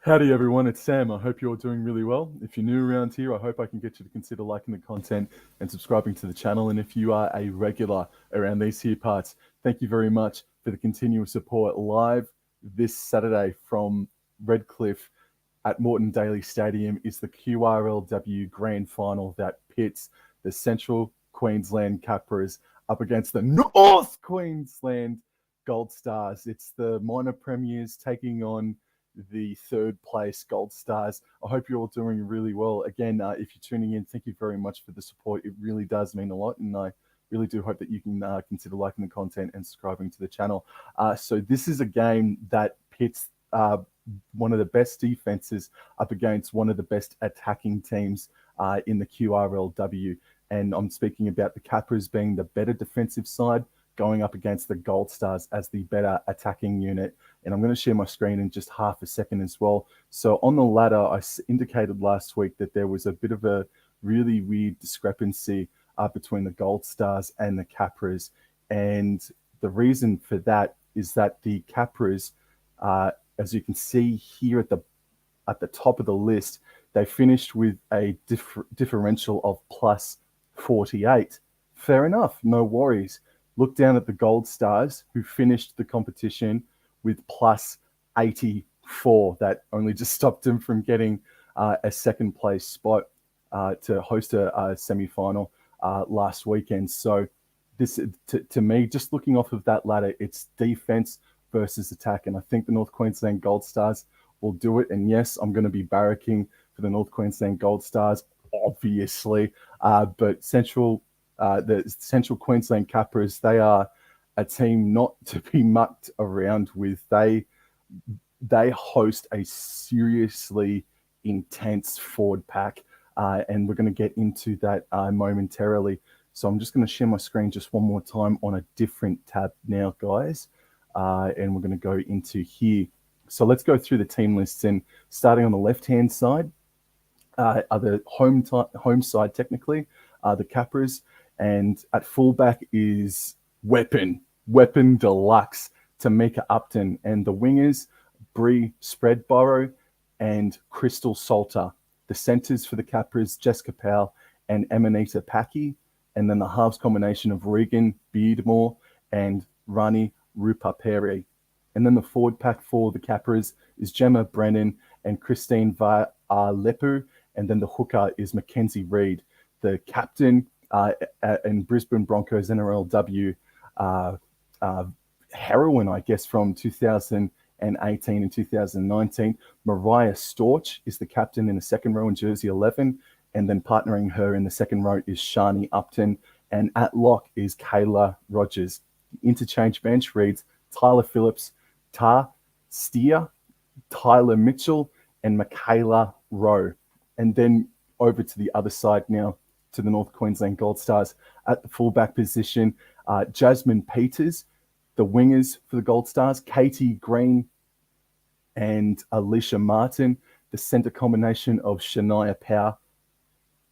Howdy everyone, it's Sam. I hope you're all doing really well. If you're new around here, I hope I can get you to consider liking the content and subscribing to the channel. And if you are a regular around these here parts, thank you very much for the continuous support. Live this Saturday from Redcliffe at Moreton Daily Stadium is the QRLW Grand Final that pits the Central Queensland Capras up against the North Queensland Gold Stars. It's the minor premiers taking on the third place Gold Stars. I hope you're all doing really well. Again, if you're tuning in, thank you very much for the support. It really does mean a lot, and I really do hope that you can consider liking the content and subscribing to the channel. So this is a game that pits one of the best defenses up against one of the best attacking teams in the QRLW. And I'm speaking about the Capras being the better defensive side, going up against the Gold Stars as the better attacking unit. And I'm going to share my screen in just half a second as well. So on the ladder, I indicated last week that there was a bit of a really weird discrepancy between the Gold Stars and the Capras. And the reason for that is that the Capras, as you can see here at the top of the list, they finished with a differential of plus 48. Fair enough, no worries. Look down at the Gold Stars, who finished the competition with plus 84. That only just stopped them from getting a second place spot to host a semi-final last weekend. So this, to me, just looking off of that ladder, it's defense versus attack. And I think the North Queensland Gold Stars will do it. And yes, I'm going to be barracking for the North Queensland Gold Stars, obviously. But the Central Queensland Capras, they are a team not to be mucked around with. They host a seriously intense forward pack, and we're going to get into that momentarily. So I'm just going to share my screen just one more time on a different tab now, guys, and we're going to go into here. So let's go through the team lists, and starting on the left-hand side are the home side technically, the Capras. And at fullback is Weapon Deluxe, Tamika Upton. And the wingers, Bree Spreadborough and Crystal Salter. The centres for the Capras, Jessica Powell and Emanita Paki. And then the halves combination of Regan Beadmore and Rani Rupaperi. And then the forward pack for the Capras is Gemma Brennan and Christine Lepu. And then the hooker is Mackenzie Reid. The captain in Brisbane Broncos NRLW heroine, I guess, from 2018 and 2019. Mariah Storch is the captain in the second row in jersey 11, and then partnering her in the second row is Shani Upton, and at lock is Kayla Rogers. The interchange bench reads Tyler Phillips, Tar Steer, Tyler Mitchell, and Michaela Rowe. And then over to the other side now, to the North Queensland Gold Stars. At the fullback position, Jasmine Peters. The wingers for the Gold Stars, Katie Green and Alicia Martin. The centre combination of Shania Power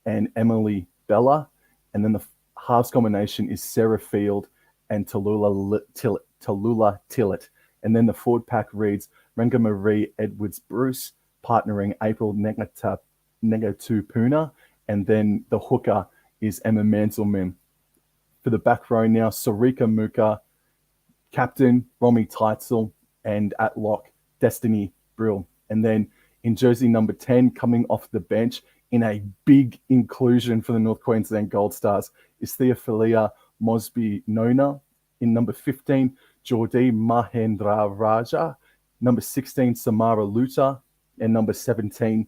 and Emily Bella. And then the halves combination is Sarah Field and Tallulah Tillett. And then the forward pack reads Renga Marie Edwards-Bruce, partnering April Negatupuna. And then the hooker is Emma Manselman. For the back row now, Sarika Muka, captain Romy Teitzel, and at lock, Destiny Brill. And then in jersey number 10, coming off the bench in a big inclusion for the North Queensland Gold Stars, is Theophilia Mosby Nona. In number 15, Geordie Mahendra Raja. Number 16, Samara Luta. And number 17,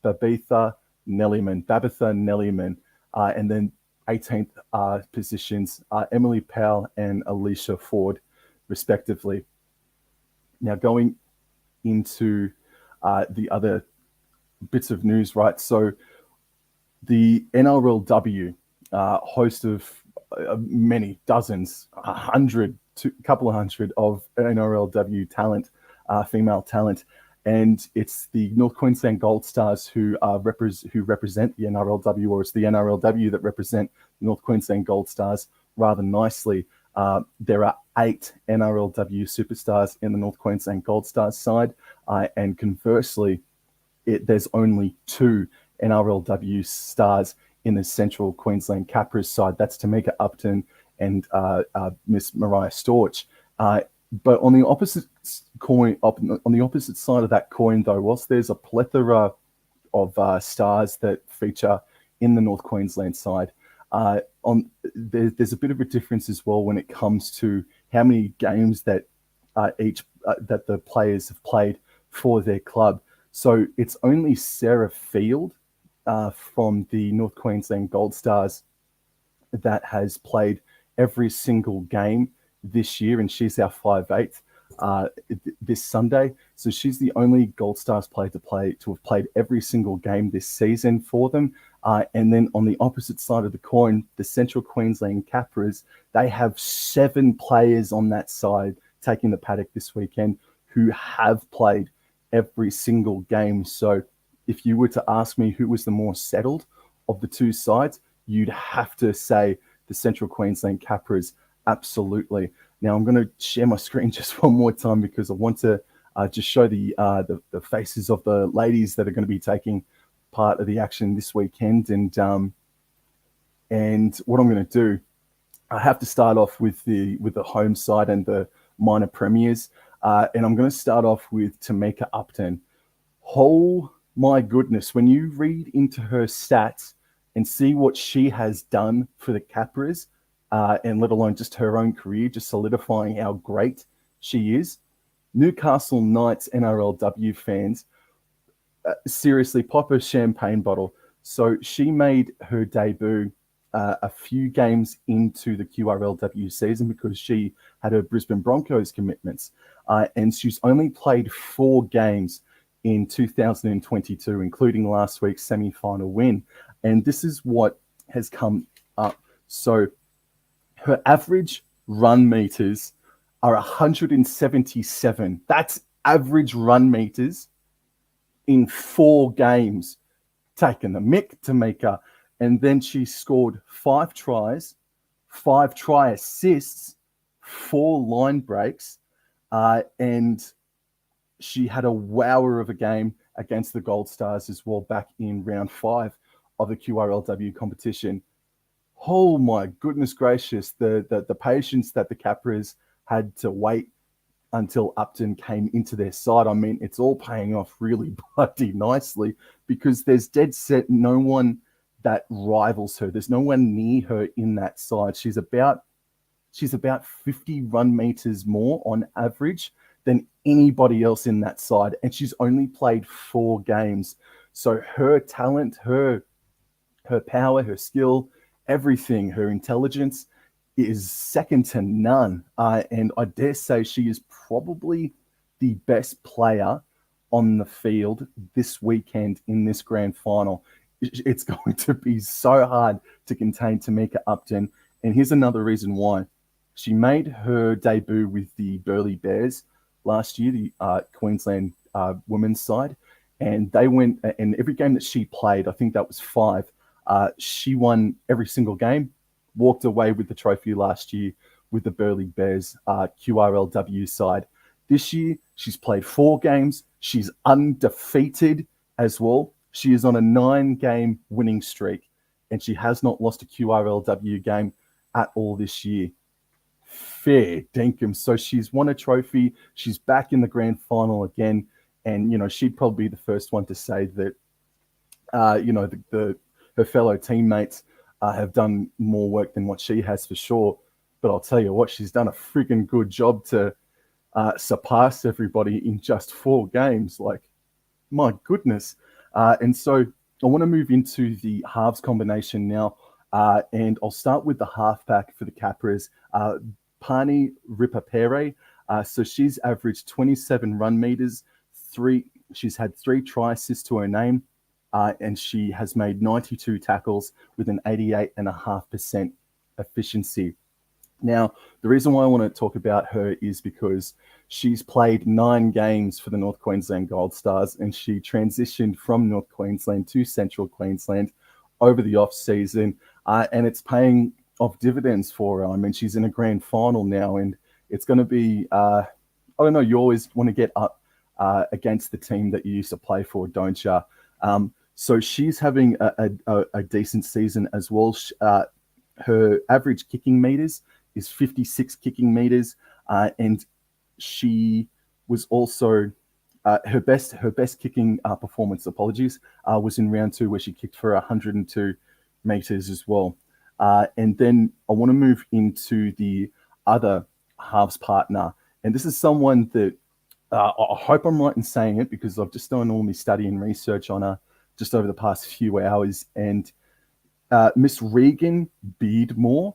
Babitha Nellyman. And then 18th positions Emily Powell and Alicia Ford, respectively. Now going into the other bits of news, right? So the NRLW, host of many dozens, a couple of hundred of NRLW talent, female talent. And it's the North Queensland Gold Stars who represent the NRLW, or it's the NRLW that represent the North Queensland Gold Stars rather nicely. There are 8 NRLW superstars in the North Queensland Gold Stars side, and conversely, there's only 2 NRLW stars in the Central Queensland Capras side. That's Tamika Upton and Miss Mariah Storch. But on the opposite side of that coin, though, whilst there's a plethora of stars that feature in the North Queensland side, there's a bit of a difference as well when it comes to how many games that that the players have played for their club. So it's only Sarah Field from the North Queensland Gold Stars that has played every single game this year, and she's our 5'8" this Sunday. So she's the only Gold Stars player to have played every single game this season for them. And then on the opposite side of the coin, the Central Queensland Capras, they have 7 players on that side taking the paddock this weekend who have played every single game. So if you were to ask me who was the more settled of the two sides, you'd have to say the Central Queensland Capras, absolutely. Now I'm going to share my screen just one more time because I want to just show the faces of the ladies that are going to be taking part of the action this weekend. And what I'm going to do, I have to start off with the home side and the minor premiers. And I'm going to start off with Tamika Upton. Oh my goodness, when you read into her stats and see what she has done for the Capras, and let alone just her own career, just solidifying how great she is. Newcastle Knights NRLW fans, seriously, pop a champagne bottle. So she made her debut a few games into the QRLW season because she had her Brisbane Broncos commitments. And she's only played 4 games in 2022, including last week's semi-final win. And this is what has come up. So her average run meters are 177. That's average run meters in 4 games. Taking the mick, Tamika. And then she scored 5 tries, 5 try assists, 4 line breaks, and she had a wower of a game against the Gold Stars as well back in round 5 of the QRLW competition. Oh my goodness gracious, the patience that the Capras had to wait until Upton came into their side. I mean, it's all paying off really bloody nicely because there's dead set no one that rivals her. There's no one near her in that side. She's about 50 run meters more on average than anybody else in that side. And she's only played 4 games. So her talent, her power, her skill, everything, her intelligence is second to none. And I dare say she is probably the best player on the field this weekend in this grand final. It's going to be so hard to contain Tamika Upton. And here's another reason why. She made her debut with the Burleigh Bears last year, the Queensland women's side. And they went, and every game that she played, I think that was 5, she won every single game, walked away with the trophy last year with the Burleigh Bears QRLW side. This year, she's played 4 games. She's undefeated as well. She is on a 9-game winning streak, and she has not lost a QRLW game at all this year. Fair dinkum. So she's won a trophy. She's back in the grand final again. And, you know, she'd probably be the first one to say that, her fellow teammates have done more work than what she has for sure. But I'll tell you what, she's done a freaking good job to surpass everybody in just 4 games. Like, my goodness. And so I want to move into the halves combination now. And I'll start with the halfback for the Capras, Pani Ripapere. So she's averaged 27 run meters. She's had 3 try assists to her name. And she has made 92 tackles with an 88.5% efficiency. Now, the reason why I want to talk about her is because she's played 9 games for the North Queensland Gold Stars, and she transitioned from North Queensland to Central Queensland over the off-season, and it's paying of dividends for her. I mean, she's in a grand final now, and it's going to be, I don't know, you always want to get up against the team that you used to play for, don't you? So she's having a decent season as well. Her average kicking meters is 56 kicking meters, and she was also her best kicking performance. Apologies, was in round 2 where she kicked for 102 meters as well. And then I want to move into the other halves partner, and this is someone that I hope I'm right in saying it because I've just done all my study and research on her just over the past few hours. And Miss Regan Beadmore,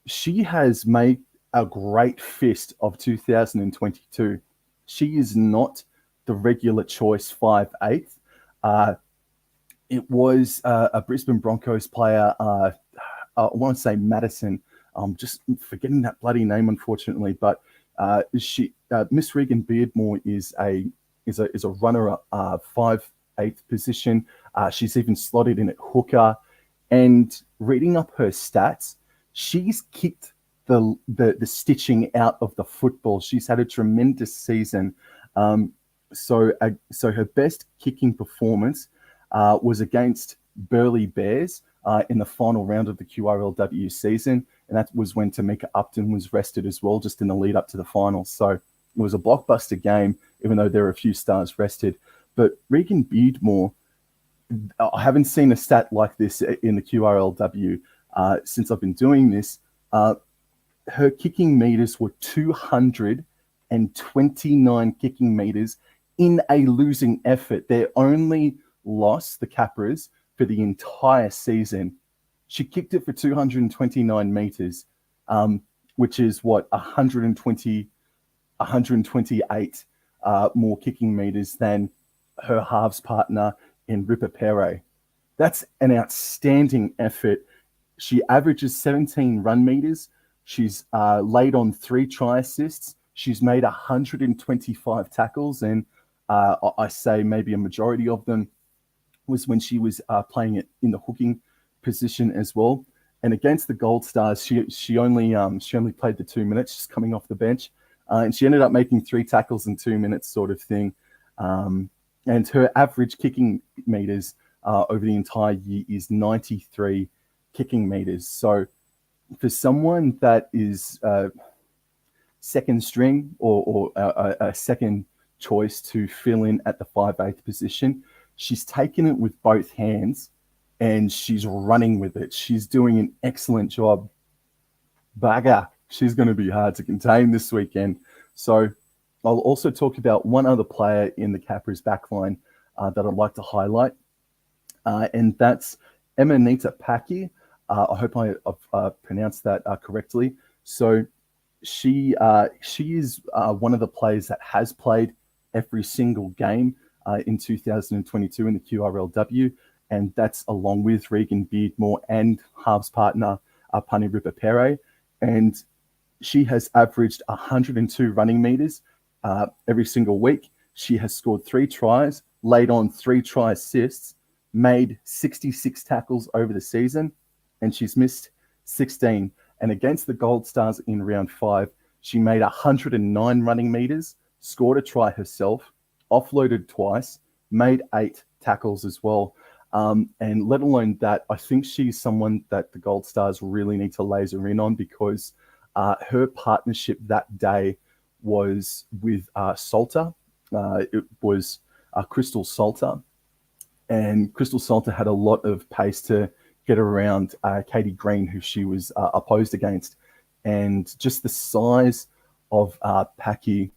she has made a great fist of 2022. She is not the regular choice 5'8". It was a Brisbane Broncos player. I want to say Madison. I'm just forgetting that bloody name, unfortunately. But Miss Regan Beadmore is a runner up 5'8" position. She's even slotted in at hooker. And reading up her stats, she's kicked the stitching out of the football. She's had a tremendous season. So her best kicking performance was against Burleigh Bears in the final round of the QRLW season, and that was when Tamika Upton was rested as well, just in the lead up to the finals. So it was a blockbuster game, even though there were a few stars rested. But Regan Beadmore, I haven't seen a stat like this in the QRLW since I've been doing this. Her kicking meters were 229 kicking meters in a losing effort. Their only loss, the Capras, for the entire season. She kicked it for 229 meters, which is what 128 more kicking meters than her halves partner in Ripper Pere. That's an outstanding effort. She averages 17 run meters. She's laid on 3 try assists. She's made 125 tackles, and I say maybe a majority of them was when she was playing it in the hooking position as well. And against the Gold Stars, she only played the 2 minutes, just coming off the bench, and she ended up making 3 tackles in 2 minutes, sort of thing. And her average kicking meters over the entire year is 93 kicking meters. So for someone that is second string or a second choice to fill in at the 5'8" position, she's taken it with both hands and she's running with it. She's doing an excellent job. Bagger, she's going to be hard to contain this weekend. So I'll also talk about one other player in the Capras backline that I'd like to highlight, and that's Emanita Paki. I hope I've pronounced that correctly. So she is one of the players that has played every single game in 2022 in the QRLW, and that's along with Regan Beadmore and halves partner Pani Ripper Pere. And she has averaged 102 running meters every single week. She has scored 3 tries, laid on 3 try assists, made 66 tackles over the season, and she's missed 16. And against the Gold Stars in round 5, she made 109 running meters, scored a try herself, offloaded twice, made 8 tackles as well. And let alone that, I think she's someone that the Gold Stars really need to laser in on, because her partnership that day was with Salter. It was Crystal Salter. And Crystal Salter had a lot of pace to get around Katie Green, who she was opposed against. And just the size of Parky,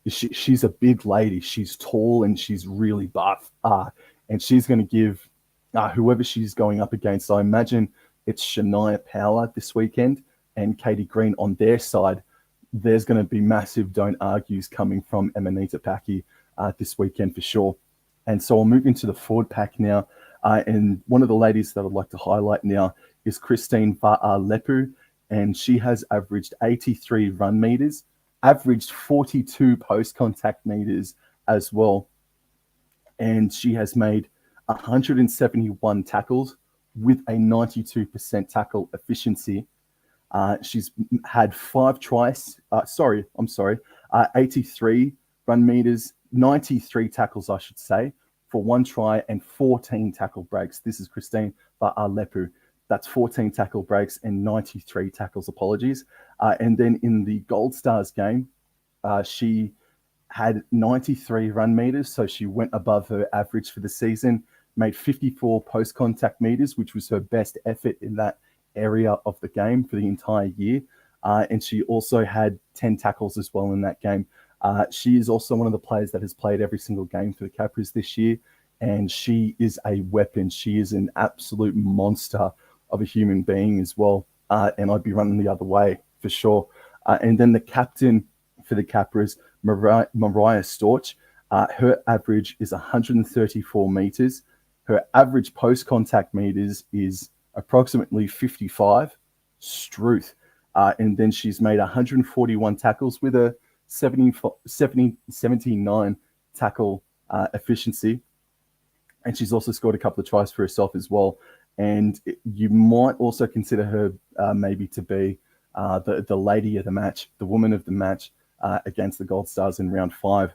she's a big lady. She's tall and she's really buff. And she's going to give whoever she's going up against, I imagine it's Shania Power this weekend and Katie Green on their side. There's going to be massive don't argues coming from Emanita Paki this weekend for sure. And so I'll move into the forward pack now. And one of the ladies that I'd like to highlight now is Christine Lepu. And she has averaged 83 run meters, averaged 42 post-contact meters as well. And she has made 171 tackles, with a 92% tackle efficiency. She's had 5 tries. 83 run meters, 93 tackles, I should say, for 1 try and 14 tackle breaks. This is Christine Lepu. That's 14 tackle breaks and 93 tackles, apologies. And then in the Gold Stars game, she had 93 run meters, so she went above her average for the season, made 54 post-contact meters, which was her best effort in that area of the game for the entire year. And she also had 10 tackles as well in that game. She is also one of the players that has played every single game for the Capras this year, and she is a weapon. She is an absolute monster of a human being as well, and I'd be running the other way for sure. And then the captain for the Capras, Mariah Storch, her average is 134 meters. Her average post-contact meters is approximately 55. Struth. And then she's made 141 tackles with a 79 tackle efficiency. And she's also scored a couple of tries for herself as well. And you might also consider her maybe to be the lady of the match, the woman of the match against the Gold Stars in round 5.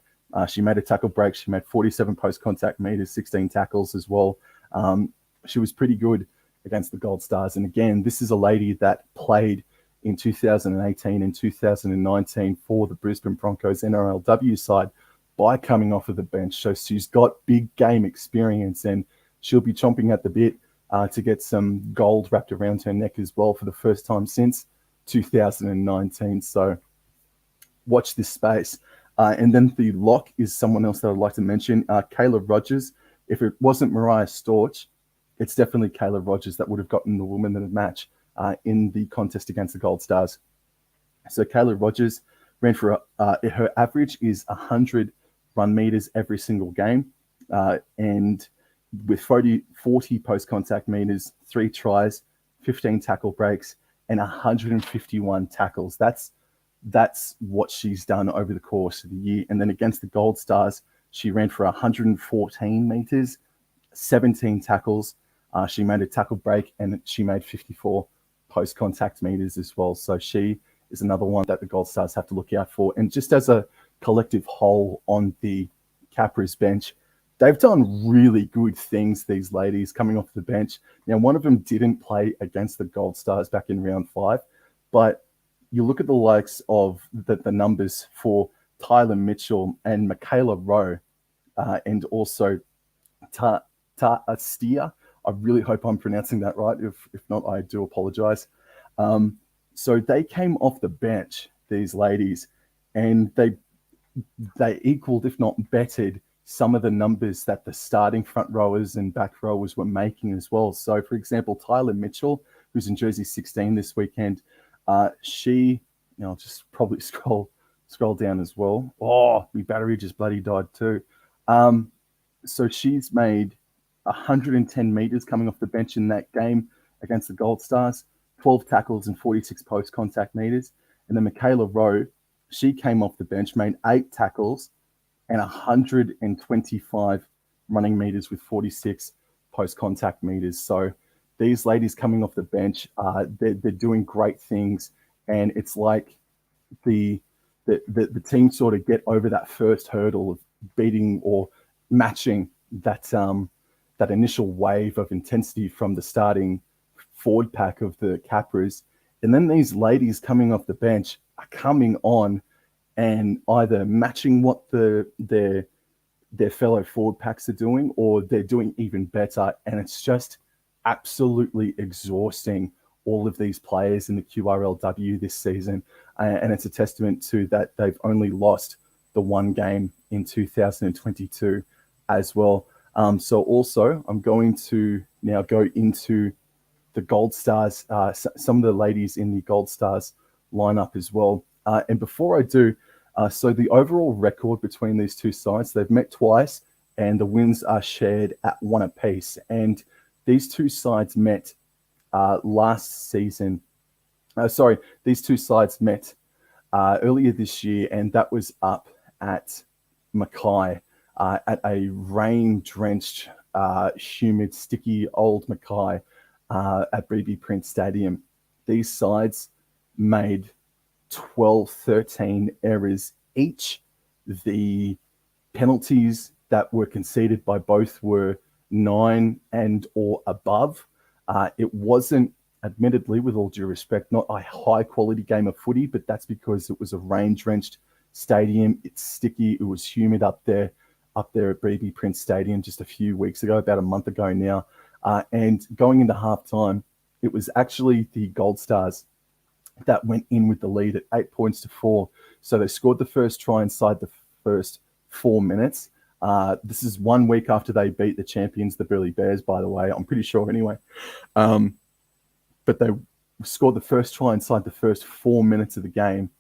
She made a tackle break. She made 47 post-contact meters, 16 tackles as well. She was pretty good against the Gold Stars. And again, this is a lady that played in 2018 and 2019 for the Brisbane Broncos NRLW side by coming off of the bench. So she's got big game experience, and she'll be chomping at the bit to get some gold wrapped around her neck as well for the first time since 2019. So watch this space. And then the lock is someone else that I'd like to mention, Kayla Rogers. If it wasn't Mariah Storch, it's definitely Kayla Rogers that would have gotten the woman of the match in the contest against the Gold Stars. So Kayla Rogers ran for her average is 100 run meters every single game, and with 40 post-contact meters, 3 tries, 15 tackle breaks, and 151 tackles. That's what she's done over the course of the year. And then against the Gold Stars, she ran for 114 meters, 17 tackles. She made a tackle break, and she made 54 post-contact meters as well. So she is another one that the Gold Stars have to look out for. And just as a collective whole on the Capras bench, they've done really good things, these ladies, coming off the bench. Now, one of them didn't play against the Gold Stars back in round 5, but you look at the likes of the numbers for Tyler Mitchell and Michaela Rowe, and also Astia. I really hope I'm pronouncing that right. If not, I do apologize. So they came off the bench, these ladies, and they equaled, if not bettered, some of the numbers that the starting front rowers and back rowers were making as well. So, for example, Tyler Mitchell, who's in jersey 16 this weekend, I'll just probably scroll down as well. Oh, my battery just bloody died too. So she's made 110 meters coming off the bench in that game against the Gold Stars, 12 tackles and 46 post-contact meters. And then Michaela Rowe, she came off the bench, made 8 tackles and 125 running meters with 46 post-contact meters. So these ladies coming off the bench, they're doing great things. And it's like the team sort of get over that first hurdle of beating or matching that initial wave of intensity from the starting forward pack of the Capras. And then these ladies coming off the bench are coming on and either matching what their fellow forward packs are doing, or they're doing even better. And it's just absolutely exhausting, all of these players in the QRLW this season. And it's a testament to that they've only lost the one game in 2022 as well. So also, I'm going to now go into the Gold Stars, some of the ladies in the Gold Stars lineup as well. And before I do, so the overall record between these two sides, they've met twice, and the wins are shared at 1 apiece. And these two sides met last season. These two sides met earlier this year, and that was up at Mackay, at a rain-drenched, humid, sticky old Mackay. at Regan Prince Stadium. These sides made 12, 13 errors each. The penalties that were conceded by both were 9 and or above. It wasn't, admittedly, with all due respect, not a high quality game of footy, but that's because it was a rain-drenched stadium. It's sticky. It was humid up there at Regan Prince Stadium just a few weeks ago, about a month ago now. And going into halftime, it was actually the Gold Stars that went in with the lead at 8 points to 4. So they scored the first try inside the first 4 minutes. This is 1 week after they beat the champions, the Burleigh Bears, by the way. I'm pretty sure anyway. But they scored the first try inside the first 4 minutes of the game.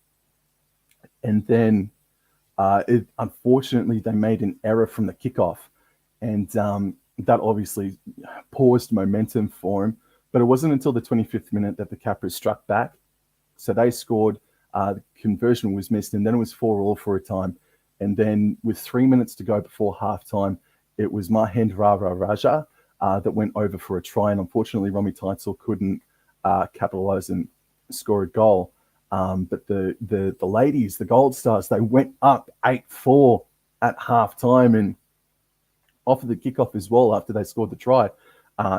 And then, unfortunately, they made an error from the kickoff. And that obviously paused momentum for them. But it wasn't until the 25th minute that the Capras struck back. So they scored, the conversion was missed, and then it was 4-4 for a time. And then with 3 minutes to go before halftime, it was Mahend Raja that went over for a try. And unfortunately, Romy Teitzel couldn't capitalize and score a goal. But the ladies, the Gold Stars, they went up 8-4 at halftime and off of the kickoff as well after they scored the try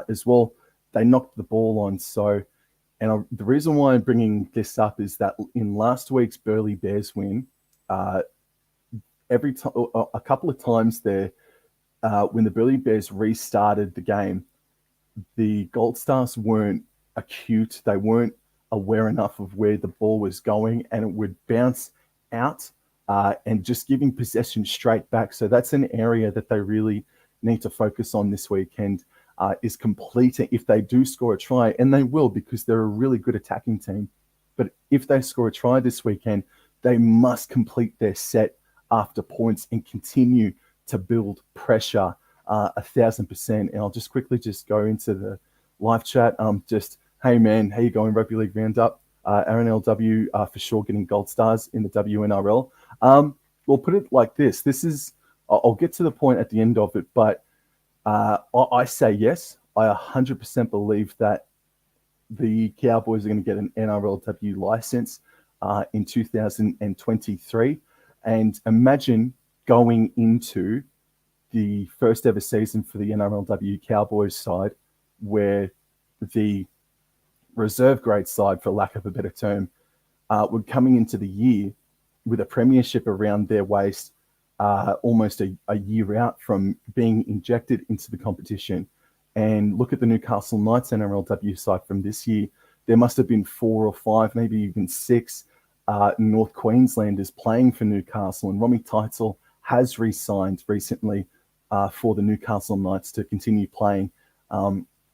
as well. They knocked the ball on. So, and the reason why I'm bringing this up is that in last week's Burleigh Bears win, a couple of times there, when the Burleigh Bears restarted the game, the Gold Stars weren't acute. They weren't aware enough of where the ball was going, and it would bounce out and just giving possession straight back. So that's an area that they really need to focus on this weekend, is completing, if they do score a try, and they will because they're a really good attacking team. But if they score a try this weekend, they must complete their set after points and continue to build pressure 1,000%. And I'll just quickly go into the live chat. Hey man, how you going? Rugby League Roundup. RNLW for sure getting Gold Stars in the WNRL. We'll put it like this. This is, I'll get to the point at the end of it, but I say yes. I 100% believe that the Cowboys are going to get an NRLW license in 2023. And imagine going into the first ever season for the NRLW Cowboys side where the reserve grade side, for lack of a better term, were coming into the year with a premiership around their waist, almost a year out from being injected into the competition. And look at the Newcastle Knights NRLW side from this year. There must have been 4 or 5, maybe even 6 North Queenslanders playing for Newcastle. And Romy Teitzel has re-signed recently for the Newcastle Knights to continue playing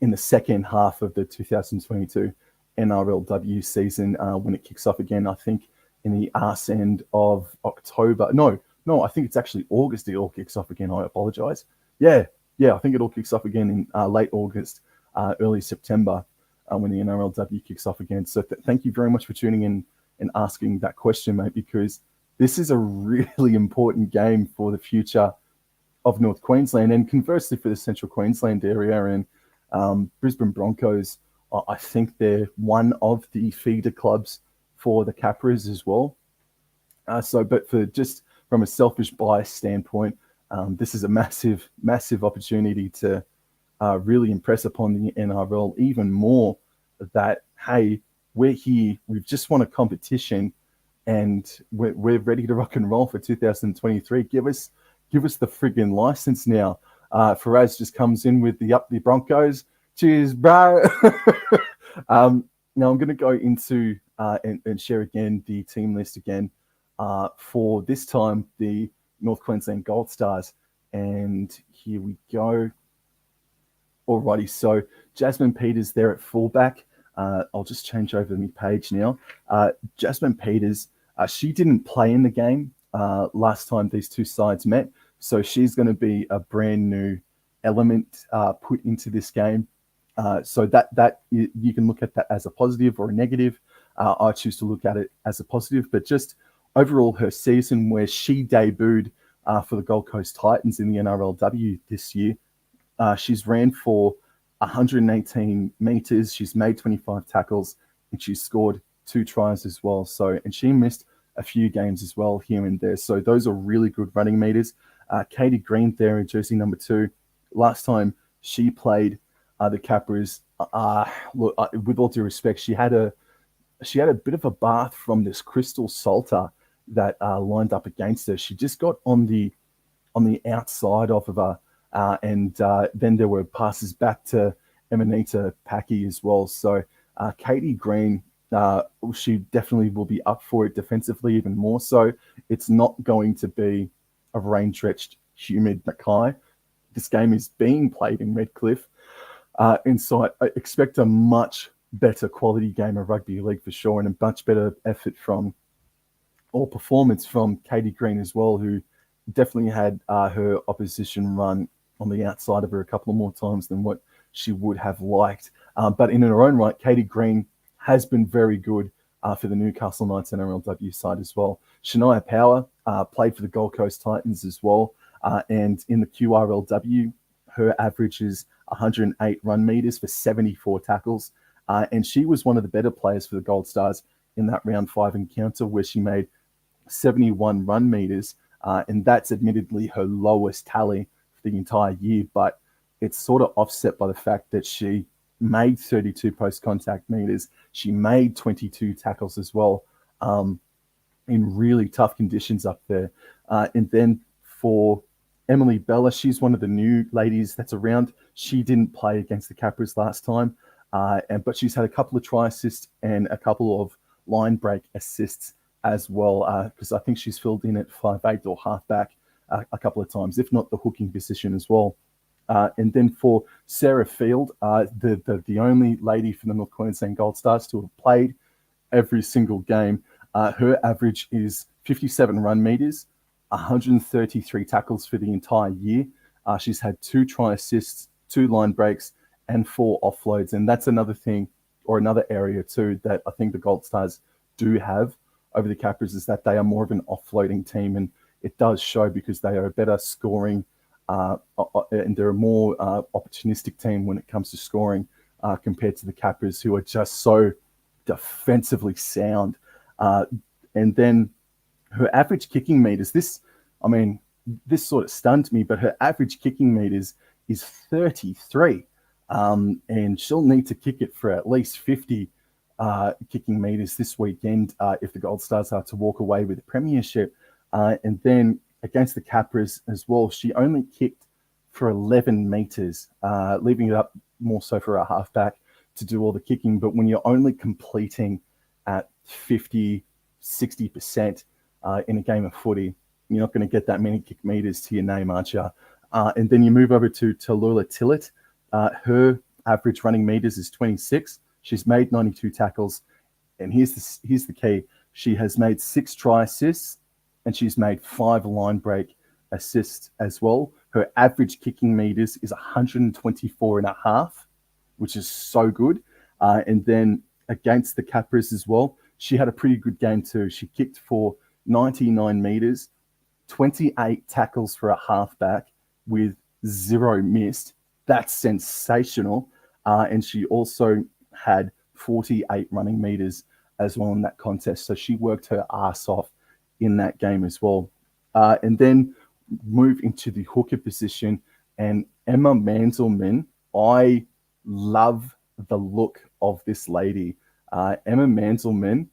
in the second half of the 2022 NRLW season when it kicks off again, I think in the arse end of October. No, I think it's actually August it all kicks off again. I apologize. Yeah, I think it all kicks off again in late August, early September when the NRLW kicks off again. So thank you very much for tuning in and asking that question, mate, because this is a really important game for the future of North Queensland and conversely for the Central Queensland area. And Brisbane Broncos, I think they're one of the feeder clubs for the Capras as well. But for just from a selfish bias standpoint, this is a massive, massive opportunity to really impress upon the NRL even more that, hey, we're here, we've just won a competition, and we're ready to rock and roll for 2023. Give us the friggin' license now. Faraz just comes in with the up the Broncos. Cheers, bro. Now I'm going to go into and share again the team list again for this time the North Queensland Gold Stars. And here we go. Alrighty, so Jasmine Peters there at fullback. I'll just change over my page now. Jasmine Peters, she didn't play in the game last time these two sides met. So she's going to be a brand new element put into this game. So that you can look at that as a positive or a negative. I choose to look at it as a positive, but just overall her season where she debuted for the Gold Coast Titans in the NRLW this year, she's ran for 118 meters. She's made 25 tackles, and she's scored 2 tries as well. So, and she missed a few games as well here and there. So those are really good running meters. Katie Green there in jersey number 2. Last time she played the Capras, look, with all due respect, she had a bit of a bath from this Crystal Salter that lined up against her. She just got on the outside of her, and then there were passes back to Emanita Packy as well. So Katie Green, she definitely will be up for it defensively, even more so. It's not going to be a rain-drenched, humid Mackay. This game is being played in Redcliffe. And so I expect a much better quality game of rugby league for sure, and a much better effort or performance from Katie Green as well, who definitely had her opposition run on the outside of her a couple of more times than what she would have liked. But in her own right, Katie Green has been very good for the Newcastle Knights NRLW side as well. Shania Power played for the Gold Coast Titans as well. And in the QRLW, her average is 108 run meters for 74 tackles. And she was one of the better players for the Gold Stars in that round 5 encounter, where she made 71 run meters. And that's admittedly her lowest tally for the entire year, but it's sort of offset by the fact that she made 32 post-contact meters. She made 22 tackles as well, in really tough conditions up there. And then for Emily Bella, she's one of the new ladies that's around. She didn't play against the Capras last time, but she's had a couple of try assists and a couple of line break assists as well, because I think she's filled in at 5'8" or halfback a couple of times, if not the hooking position as well. And then for Sarah Field, the only lady from the North Queensland Gold Stars to have played every single game, her average is 57 run meters, 133 tackles for the entire year. She's had 2 try assists, 2 line breaks, and 4 offloads. And that's another thing, or another area too, that I think the Gold Stars do have over the Capras, is that they are more of an offloading team. And it does show, because they are a better scoring and they're a more opportunistic team when it comes to scoring compared to the Capras, who are just so defensively sound. And then her average kicking meters, this sort of stunned me, but her average kicking meters is 33. And she'll need to kick it for at least 50 kicking meters this weekend if the Gold Stars are to walk away with the premiership. And then against the Capras as well, she only kicked for 11 meters, leaving it up more so for a halfback to do all the kicking. But when you're only completing at 50, 60% in a game of footy, you're not going to get that many kick meters to your name, aren't you? And then you move over to Tallulah Tillett. Her average running meters is 26. She's made 92 tackles. And here's the key. She has made 6 try assists, and she's made 5 line break assists as well. Her average kicking meters is 124.5, which is so good. And then against the Capras as well, she had a pretty good game too. She kicked for 99 meters, 28 tackles for a halfback with 0 missed. That's sensational. And she also had 48 running meters as well in that contest. So she worked her ass off in that game as well. And then move into the hooker position. And Emma Manzelman, I love the look of this lady. Emma Manzelman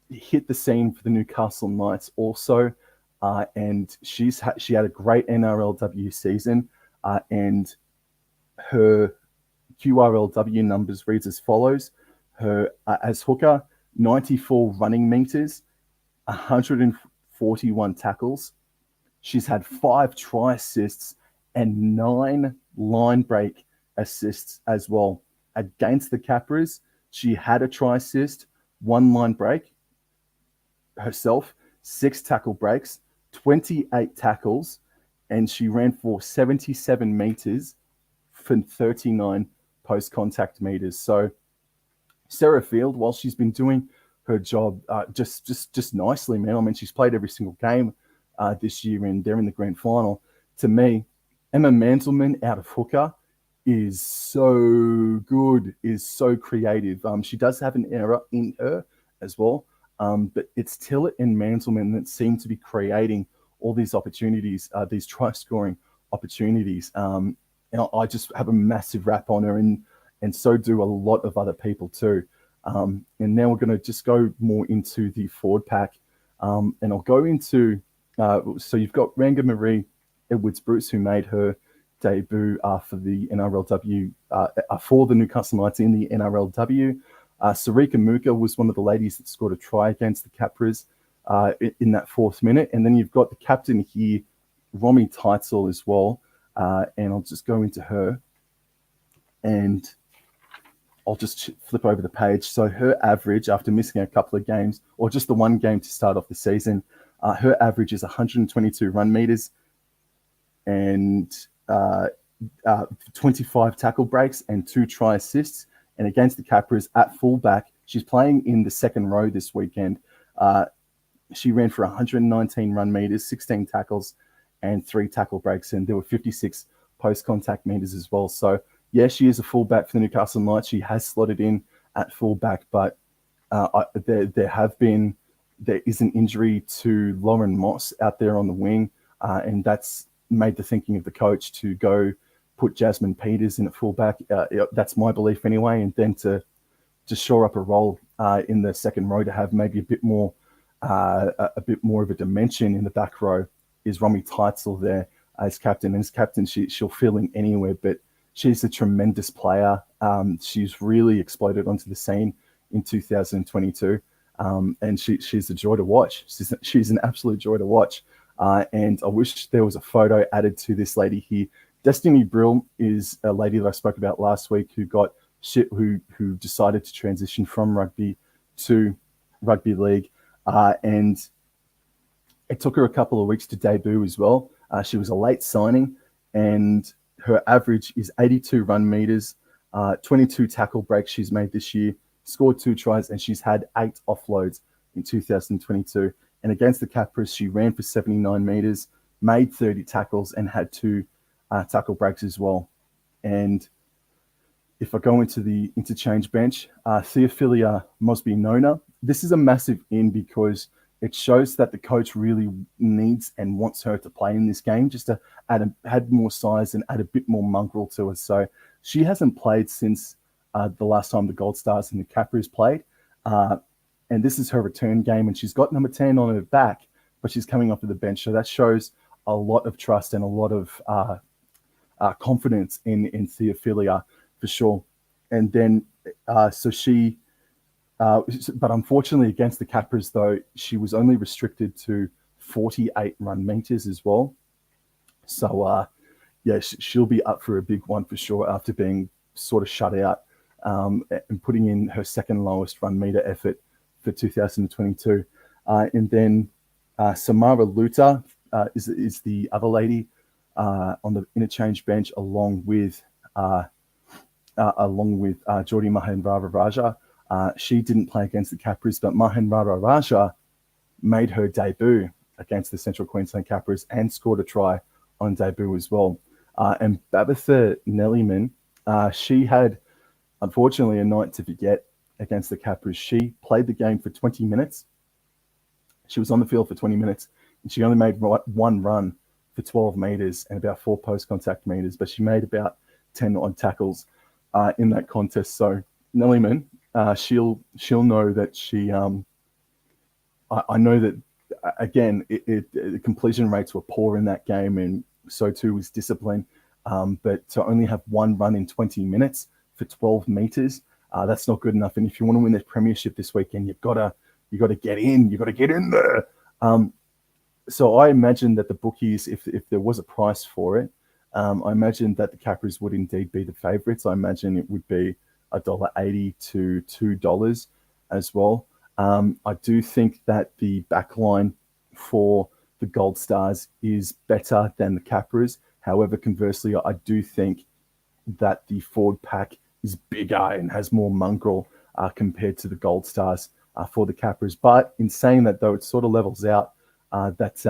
hit the scene for the Newcastle Knights also. And she had a great NRLW season. And her QRLW numbers reads as follows. Her as hooker, 94 running meters, 141 tackles. She's had 5 try assists and 9 line break assists as well. Against the Capras, she had a try assist, 1 line break herself, 6 tackle breaks, 28 tackles, and she ran for 77 meters for 39 post-contact meters. So Sarah Field, while she's been doing her job just nicely, man. I mean, she's played every single game this year, and they're in the grand final. To me, Emma Manzelman out of hooker is so good, is so creative. She does have an error in her as well, but it's Tillett and Mantleman that seem to be creating all these opportunities, these try-scoring opportunities. And I just have a massive rap on her, and so do a lot of other people too. And now we're going to just go more into the forward pack, and I'll go into. So you've got Ranga Marie Edwards-Bruce, who made her debut for the NRLW, for the Newcastle Knights in the NRLW. Sarika Muka was one of the ladies that scored a try against the Capras in that 4th minute. And then you've got the captain here, Romy Teitzel, as well. And I'll just go into her, and I'll just flip over the page. So her average, after missing a couple of games, or just the one game to start off the season, her average is 122 run meters and 25 tackle breaks and 2 try assists. And against the Capras at fullback, she's playing in the second row this weekend. She ran for 119 run meters, 16 tackles, and 3 tackle breaks, and there were 56 post-contact meters as well. So, yeah, she is a fullback for the Newcastle Knights. She has slotted in at fullback, but there is an injury to Lauren Moss out there on the wing, and that's made the thinking of the coach to go put Jasmine Peters in at fullback. That's my belief anyway, and then to shore up a role in the second row, to have maybe a bit more of a dimension in the back row, is Romy Teitzel there as captain. And as captain, she'll fill in anywhere, but she's a tremendous player. She's really exploded onto the scene in 2022, and she's a joy to watch. She's an absolute joy to watch. And I wish there was a photo added to this lady here. Destiny Brill is a lady that I spoke about last week who decided to transition from rugby to rugby league, and it took her a couple of weeks to debut as well. She was a late signing, and her average is 82 run meters, 22 tackle breaks she's made this year, scored 2 tries, and she's had 8 offloads in 2022. And against the Capras, she ran for 79 meters, made 30 tackles, and had 2 tackle breaks as well. And if I go into the interchange bench, Theophilia Mosby-Nona, this is a massive in, because it shows that the coach really needs and wants her to play in this game, just to add more size and add a bit more mongrel to her. So she hasn't played since the last time the Gold Stars and the Capras played. And this is her return game, and she's got number 10 on her back, but she's coming off of the bench. So that shows a lot of trust and a lot of confidence in Theophilia, for sure. And then, but unfortunately against the Capras, though, she was only restricted to 48 run meters as well. So, yeah, she'll be up for a big one for sure after being sort of shut out, and putting in her second lowest run meter effort for 2022. And then Samara Luta is the other lady on the interchange bench, along with Geordie Mahenrara-Raja. She didn't play against the Capras, but Mahenrara-Raja made her debut against the Central Queensland Capras and scored a try on debut as well. And Babitha Nellyman, she had, unfortunately, a night to forget against the Capras. She played the game for 20 minutes. She was on the field for 20 minutes, and she only made 1 run for 12 meters and about 4 post-contact meters, but she made about 10 odd tackles in that contest. So Nellyman, she'll know that she. I know that again, the completion rates were poor in that game, and so too was discipline. But to only have 1 run in 20 minutes for 12 meters, that's not good enough. And if you want to win the premiership this weekend, you got to get in there. So I imagine that the bookies, if there was a price for it, I imagine that the Capras would indeed be the favourites. I imagine it would be $1.80 to $2 as well. I do think that the backline for the Gold Stars is better than the Capras. However, conversely, I do think that the forward pack is bigger and has more mongrel compared to the Gold Stars for the Capras. But in saying that, though, it sort of levels out that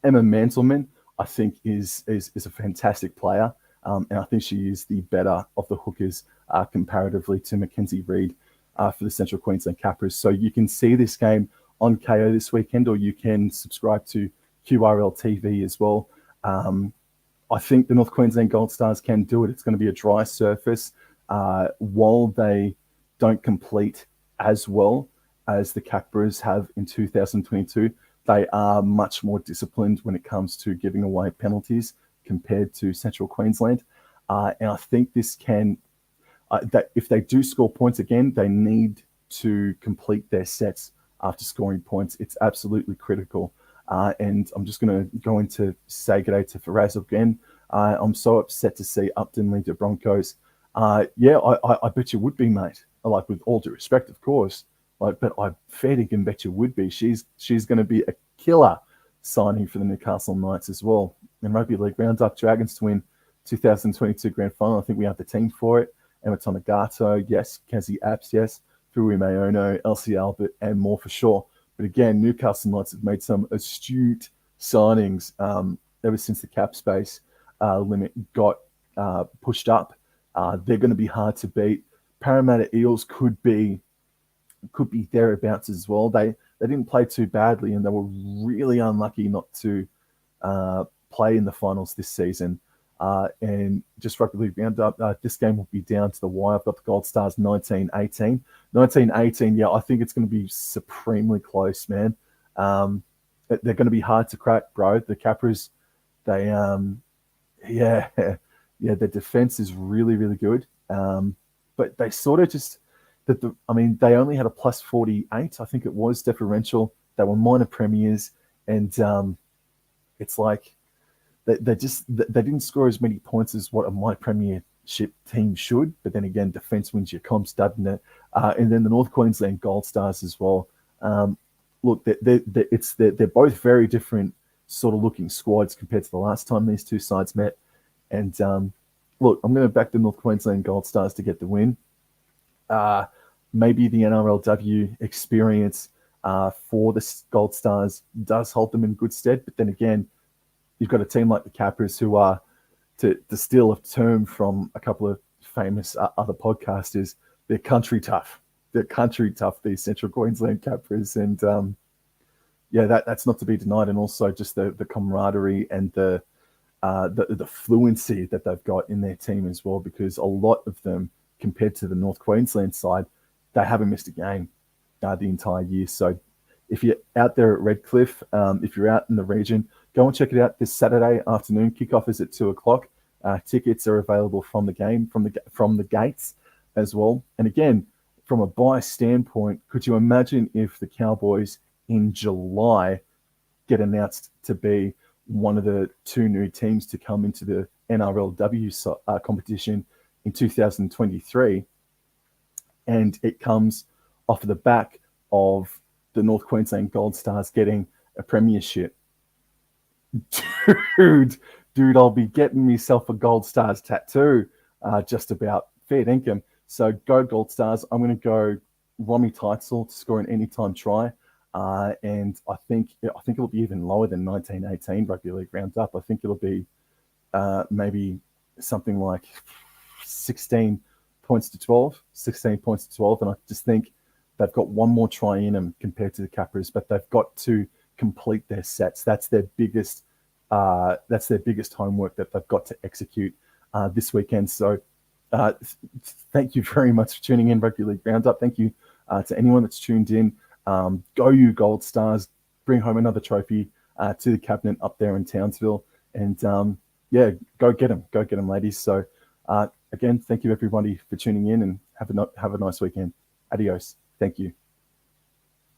Emma Mantleman, I think, is a fantastic player. And I think she is the better of the hookers comparatively to Mackenzie Reid for the Central Queensland Capras. So you can see this game on KO this weekend, or you can subscribe to QRLTV as well. I think the North Queensland Gold Stars can do it. It's going to be a dry surface. While they don't complete as well as the Capras have in 2022, they are much more disciplined when it comes to giving away penalties compared to Central Queensland. And I think this can, that if they do score points again, they need to complete their sets after scoring points. It's absolutely critical. And I'm just going to go into say good day to Faraz again. I'm so upset to see Upton lead the Broncos. Yeah, I bet you would be, mate. Like, with all due respect, of course. Like, but I fair dinkum bet you would be. She's going to be a killer signing for the Newcastle Knights as well. In Rugby League Roundup, Dragons to win 2022 Grand Final. I think we have the team for it. Emma Tonegato, yes. Kazi Apps, yes. Fui Mayono, Elsie Albert, and more for sure. But again, Newcastle Knights have made some astute signings ever since the cap space limit got pushed up. They're going to be hard to beat. Parramatta Eels could be thereabouts as well. They didn't play too badly, and they were really unlucky not to play in the finals this season. And just Rugby League Roundup, this game will be down to the wire. I've got the Gold Stars 19-18. 19-18, yeah, I think it's going to be supremely close, man. They're going to be hard to crack, bro. The Capras, they, their defense is really, really good. But they sort of just, they only had a plus 48, I think it was, differential. They were minor premiers, and it's like they didn't score as many points as what a minor premiership team should. But then again, defense wins your comps, doesn't it? And then the North Queensland Gold Stars as well. Look, they're both very different sort of looking squads compared to the last time these two sides met. And look, I'm going to back the North Queensland Gold Stars to get the win. Maybe the NRLW experience for the Gold Stars does hold them in good stead. But then again, you've got a team like the Capras who are, to steal a term from a couple of famous other podcasters, they're country tough. They're country tough, these Central Queensland Capras. And that's not to be denied. And also just the camaraderie and the fluency that they've got in their team as well, because a lot of them, compared to the North Queensland side, they haven't missed a game the entire year. So if you're out there at Redcliffe, if you're out in the region, go and check it out this Saturday afternoon. Kickoff is at 2:00. Tickets are available from the game, from the gates as well. And again, from a buy standpoint, could you imagine if the Cowboys in July get announced to be one of the two new teams to come into the NRLW competition in 2023, and it comes off the back of the North Queensland Gold Stars getting a premiership? Dude, I'll be getting myself a Gold Stars tattoo just about. Fair dinkum. So go Gold Stars. I'm going to go Romy Teitzel to score an anytime try. And I think it'll be even lower than 19-18 Rugby League Roundup. I think it'll be maybe something like 16 points to 12. And I just think they've got one more try in them compared to the Capras, but they've got to complete their sets. That's their biggest homework that they've got to execute this weekend. So thank you very much for tuning in, Rugby League Roundup. Thank you to anyone that's tuned in. Go you Gold Stars, bring home another trophy to the cabinet up there in Townsville, and go get them, ladies. So again, thank you everybody for tuning in, and have a nice weekend. Adios. Thank you.